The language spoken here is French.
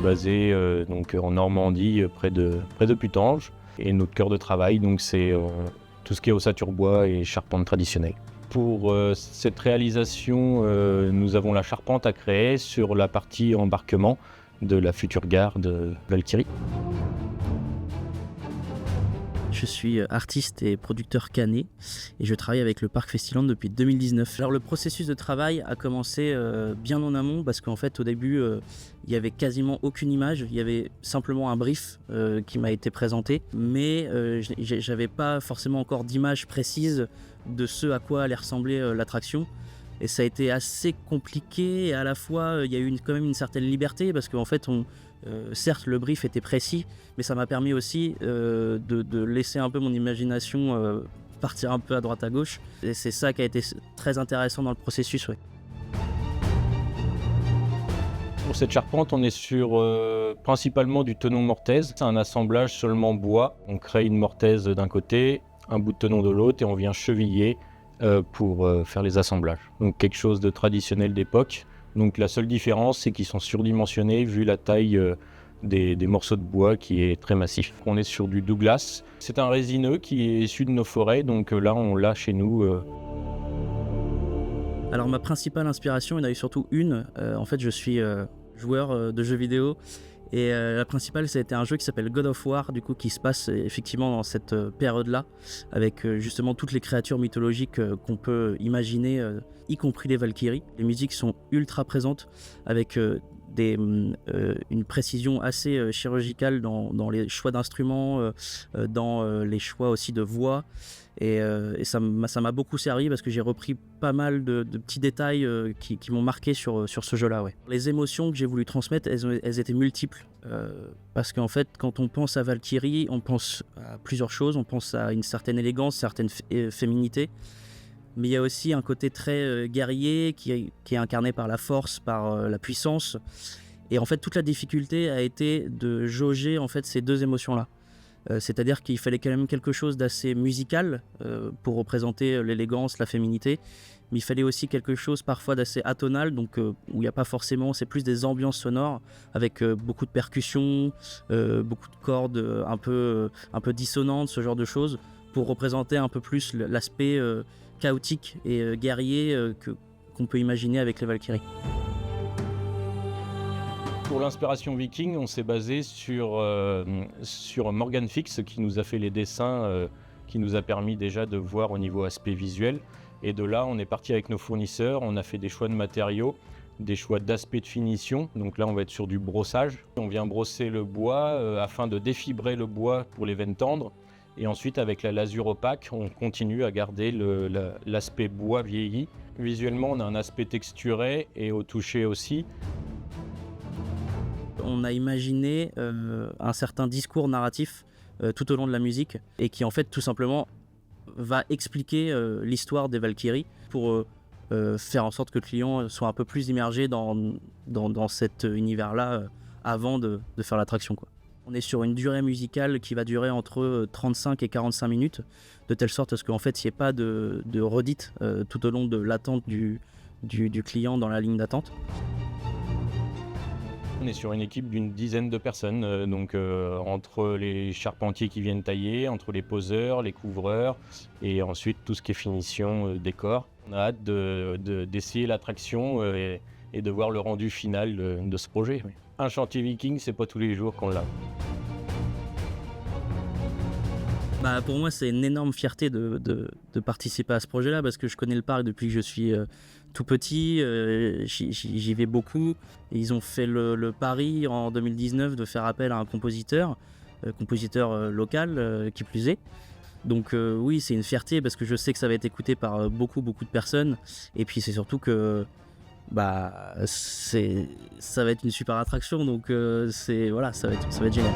basé donc en Normandie, près de Putanges. Et notre cœur de travail, donc, c'est tout ce qui est ossature bois et charpente traditionnelle. Pour cette réalisation, nous avons la charpente à créer sur la partie embarquement de la future gare de Valkyrie. Je suis artiste et producteur canet et je travaille avec le Parc Festiland depuis 2019. Alors le processus de travail a commencé bien en amont parce qu'en fait au début il n'y avait quasiment aucune image, il y avait simplement un brief qui m'a été présenté, mais j'avais pas forcément encore d'image précise de ce à quoi allait ressembler l'attraction. Et ça a été assez compliqué et à la fois il y a eu quand même une certaine liberté parce qu'en fait certes le brief était précis, mais ça m'a permis aussi de laisser un peu mon imagination partir un peu à droite à gauche. Et c'est ça qui a été très intéressant dans le processus. Ouais. Pour cette charpente, on est sur principalement du tenon mortaise. C'est un assemblage seulement bois. On crée une mortaise d'un côté, un bout de tenon de l'autre et on vient cheviller pour faire les assemblages. Donc quelque chose de traditionnel d'époque. Donc la seule différence, c'est qu'ils sont surdimensionnés vu la taille des morceaux de bois qui est très massif. On est sur du Douglas. C'est un résineux qui est issu de nos forêts, donc là on l'a chez nous. Alors ma principale inspiration, il y en a eu surtout une. En fait je suis joueur de jeux vidéo. Et la principale, ça a été un jeu qui s'appelle God of War, du coup, qui se passe effectivement dans cette période-là, avec justement toutes les créatures mythologiques qu'on peut imaginer, y compris les Valkyries. Les musiques sont ultra présentes, avec une précision assez chirurgicale dans les choix d'instruments, dans les choix aussi de voix. Et ça m'a beaucoup servi parce que j'ai repris pas mal de petits détails qui m'ont marqué sur ce jeu-là. Ouais. Les émotions que j'ai voulu transmettre, elles étaient multiples. Parce qu'en fait, quand on pense à Valkyrie, on pense à plusieurs choses. On pense à une certaine élégance, certaine féminité. Mais il y a aussi un côté très guerrier qui est incarné par la force, par la puissance. Et en fait, toute la difficulté a été de jauger en fait, ces deux émotions-là. C'est-à-dire qu'il fallait quand même quelque chose d'assez musical pour représenter l'élégance, la féminité, mais il fallait aussi quelque chose parfois d'assez atonal, donc où il n'y a pas forcément, c'est plus des ambiances sonores avec beaucoup de percussions, beaucoup de cordes un peu dissonantes, ce genre de choses, pour représenter un peu plus l'aspect chaotique et guerrier qu'on peut imaginer avec les Valkyries. Pour l'inspiration viking, on s'est basé sur Morgan Fix qui nous a fait les dessins, qui nous a permis déjà de voir au niveau aspect visuel. Et de là, on est parti avec nos fournisseurs, on a fait des choix de matériaux, des choix d'aspect de finition. Donc là, on va être sur du brossage. On vient brosser le bois afin de défibrer le bois pour les veines tendres. Et ensuite, avec la lasure opaque, on continue à garder l'aspect bois vieilli. Visuellement, on a un aspect texturé et au toucher aussi. On a imaginé un certain discours narratif tout au long de la musique et qui en fait tout simplement va expliquer l'histoire des Valkyries pour faire en sorte que le client soit un peu plus immergé dans cet univers-là avant de faire l'attraction, quoi. On est sur une durée musicale qui va durer entre 35 et 45 minutes, de telle sorte à ce qu'en fait il n'y ait pas de redite tout au long de l'attente du client dans la ligne d'attente. On est sur une équipe d'une dizaine de personnes, entre les charpentiers qui viennent tailler, entre les poseurs, les couvreurs et ensuite tout ce qui est finition, décor. On a hâte d'essayer l'attraction et de voir le rendu final de ce projet. Oui. Un chantier viking, c'est pas tous les jours qu'on l'a. Pour moi, c'est une énorme fierté de participer à ce projet-là parce que je connais le parc depuis que je suis tout petit, j'y vais beaucoup. Et ils ont fait le pari en 2019 de faire appel à un compositeur local qui plus est. Donc oui, c'est une fierté parce que je sais que ça va être écouté par beaucoup de personnes. Et puis c'est surtout que ça va être une super attraction, donc ça va être génial.